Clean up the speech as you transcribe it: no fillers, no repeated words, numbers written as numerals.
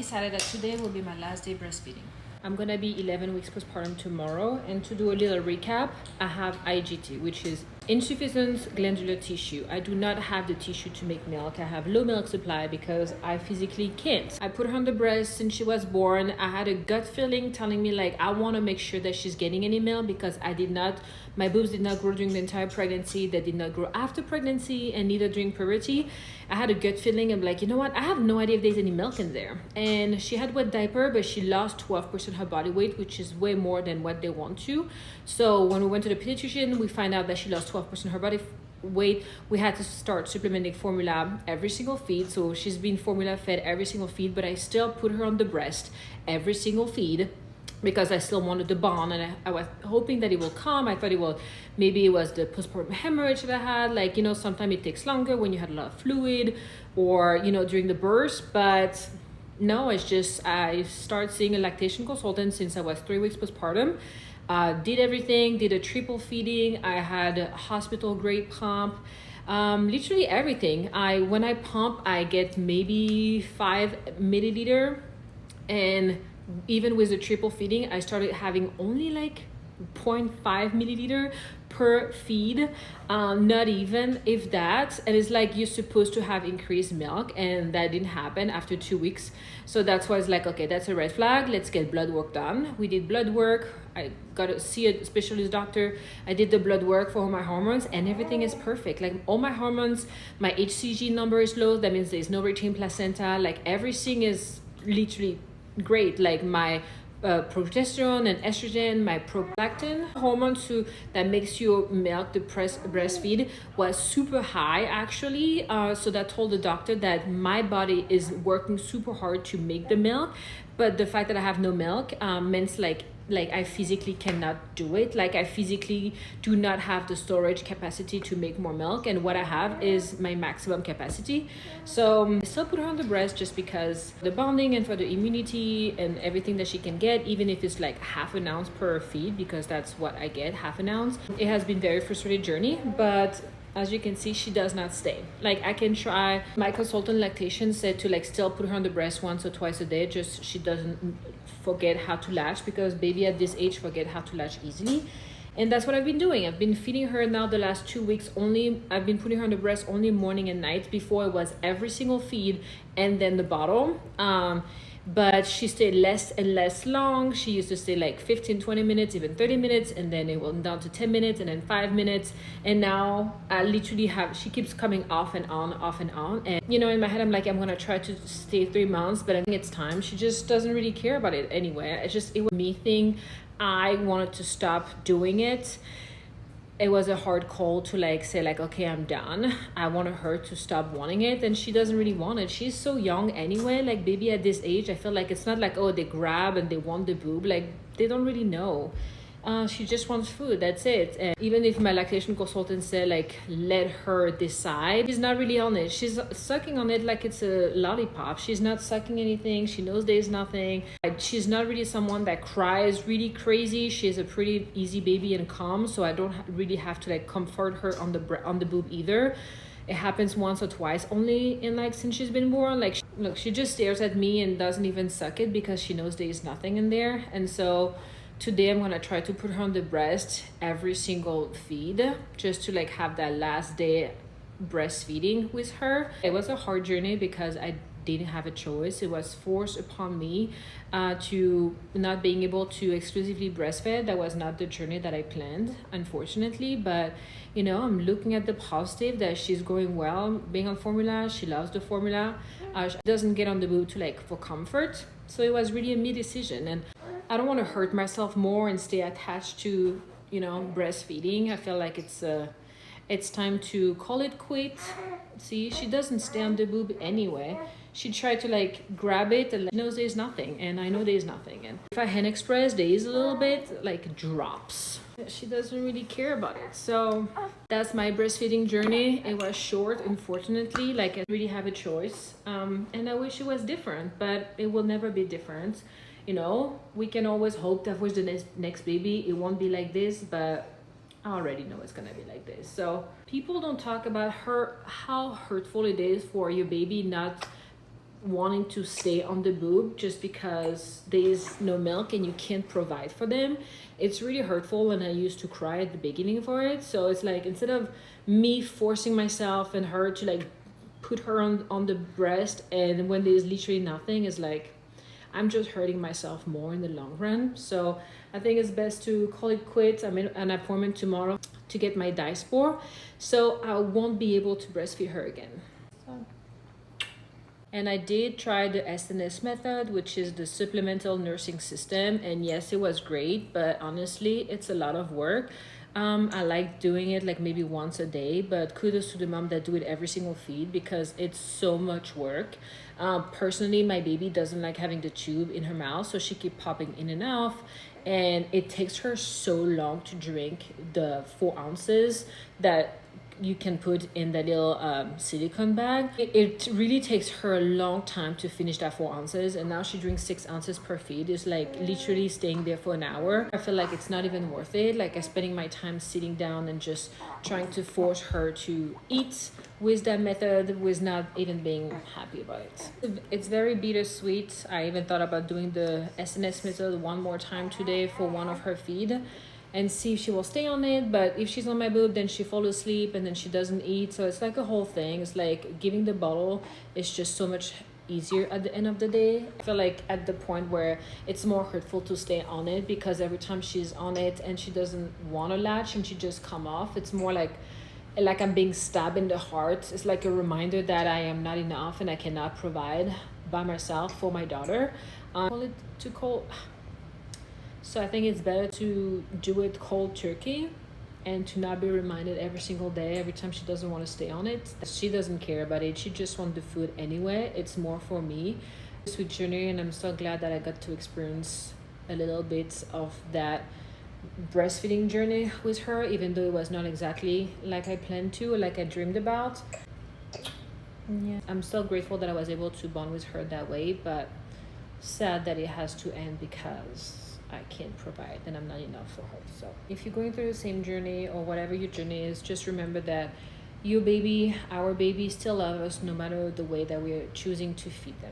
decided that today will be my last day breastfeeding. I'm gonna be 11 weeks postpartum tomorrow, and to do a little recap, I have IGT, which is insufficient glandular tissue. I do not have the tissue to make milk. I have low milk supply because I physically can't. I put her on the breast since she was born. I had a gut feeling telling me like I want to make sure that she's getting any milk because my boobs did not grow during the entire pregnancy. They did not grow after pregnancy and neither during puberty. I had a gut feeling. I'm like, you know what? I have no idea if there's any milk in there. And she had wet diaper, but she lost 12% of her body weight, which is way more than what they want to. So when we went to the pediatrician, we find out that she lost 12% of her body weight. We had to start supplementing formula every single feed. So she's been formula fed every single feed, but I still put her on the breast every single feed because I still wanted the bond, and I was hoping that it will come. I thought maybe it was the postpartum hemorrhage that I had. Like, you know, sometimes it takes longer when you had a lot of fluid or, you know, during the birth, but no, it's just, I started seeing a lactation consultant since I was 3 weeks postpartum. Did everything, did a triple feeding. I had a hospital grade pump, literally everything. When I pump, I get maybe 5 milliliter, and even with the triple feeding, I started having only like 0.5 milliliter per feed, not even, if that. And it's like you're supposed to have increased milk, and that didn't happen after 2 weeks. So that's why it's like, okay, that's a red flag. Let's get blood work done. We did blood work. I got to see a specialist doctor. I did the blood work for all my hormones, and everything is perfect. Like all my hormones, my HCG number is low. That means there's no retained placenta. Like everything is literally great. Like my progesterone and estrogen, my prolactin hormone that makes you milk the breastfeed was super high actually. So that told the doctor that my body is working super hard to make the milk, but the fact that I have no milk means like I physically cannot do it. Like I physically do not have the storage capacity to make more milk, and what I have is my maximum capacity. So I still put her on the breast just because the bonding and for the immunity and everything that she can get, even if it's like half an ounce per feed, because that's what I get, half an ounce. It has been very frustrating journey, but as you can see, she does not stay. Like I can try. My consultant lactation said to like still put her on the breast once or twice a day, just she doesn't forget how to latch, because baby at this age forget how to latch easily. And that's what I've been doing. I've been feeding her now the last 2 weeks only. I've been putting her on the breast only morning and night. Before it was every single feed and then the bottle. But she stayed less and less long. She used to stay like 15, 20 minutes, even 30 minutes. And then it went down to 10 minutes and then 5 minutes. And now I literally she keeps coming off and on, off and on. And, you know, in my head, I'm like, I'm going to try to stay 3 months, but I think it's time. She just doesn't really care about it anyway. It was me thing. I wanted to stop doing it. It was a hard call to like say like, okay, I'm done. I wanted her to stop wanting it, and she doesn't really want it. She's so young anyway. Like baby at this age, I feel like it's not like, oh, they grab and they want the boob. Like they don't really know. She just wants food, that's it. And even if my lactation consultant said like let her decide, she's not really on it. She's sucking on it like it's a lollipop. She's not sucking anything. She knows there's nothing. She's not really someone that cries really crazy. She's a pretty easy baby and calm, so I don't really have to like comfort her on the boob either. It happens once or twice only in like since she's been born. Like look, she just stares at me and doesn't even suck it because she knows there's nothing in there. And so today I'm gonna try to put her on the breast every single feed, just to like have that last day breastfeeding with her. It was a hard journey because I didn't have a choice. It was forced upon me to not being able to exclusively breastfeed. That was not the journey that I planned, unfortunately. But you know, I'm looking at the positive that she's going well being on formula. She loves the formula. She doesn't get on the boob to like for comfort. So it was really a me decision, and I don't want to hurt myself more and stay attached to, you know, breastfeeding. I feel like it's time to call it quit. See, she doesn't stay on the boob anyway. She tried to like grab it and she knows there's nothing, and I know there's nothing. And if I hand express, there is a little bit like drops. She doesn't really care about it. So that's my breastfeeding journey. It was short, unfortunately. Like I really have a choice. And I wish it was different, but it will never be different. You know, we can always hope that with the next baby, it won't be like this, but I already know it's gonna be like this. So people don't talk about how hurtful it is for your baby not wanting to stay on the boob just because there is no milk and you can't provide for them. It's really hurtful, and I used to cry at the beginning for it. So it's like, instead of me forcing myself and her to like put her on the breast, and when there's literally nothing, is like, I'm just hurting myself more in the long run. So I think it's best to call it quits. I'm in an appointment tomorrow to get my diaspora, so I won't be able to breastfeed her again. And I did try the SNS method, which is the supplemental nursing system. And yes, it was great, but honestly, it's a lot of work. I like doing it like maybe once a day, but kudos to the mom that do it every single feed, because it's so much work. Personally, my baby doesn't like having the tube in her mouth, so she keep popping in and out. And it takes her so long to drink the 4 ounces that you can put in that little silicone bag. It really takes her a long time to finish that 4 ounces, and now she drinks 6 ounces per feed. It's like literally staying there for an hour. I feel like it's not even worth it. Like, I'm spending my time sitting down and just trying to force her to eat with that method, with not even being happy about it. It's very bittersweet. I even thought about doing the SNS method one more time today for one of her feed, and see if she will stay on it. But if she's on my boob, then she falls asleep and then she doesn't eat. So it's like a whole thing. It's like giving the bottle is just so much easier at the end of the day. I feel like at the point where it's more hurtful to stay on it, because every time she's on it and she doesn't want to latch and she just come off, it's more like I'm being stabbed in the heart. It's like a reminder that I am not enough and I cannot provide by myself for my daughter. So I think it's better to do it cold turkey, and to not be reminded every single day, every time she doesn't want to stay on it. She doesn't care about it. She just wants the food anyway. It's more for me. Sweet journey, and I'm so glad that I got to experience a little bit of that breastfeeding journey with her, even though it was not exactly like I planned to, or like I dreamed about. Yeah, I'm still grateful that I was able to bond with her that way, but sad that it has to end because I can't provide and I'm not enough for her. So if you're going through the same journey, or whatever your journey is, just remember that your baby, our baby, still love us no matter the way that we're choosing to feed them.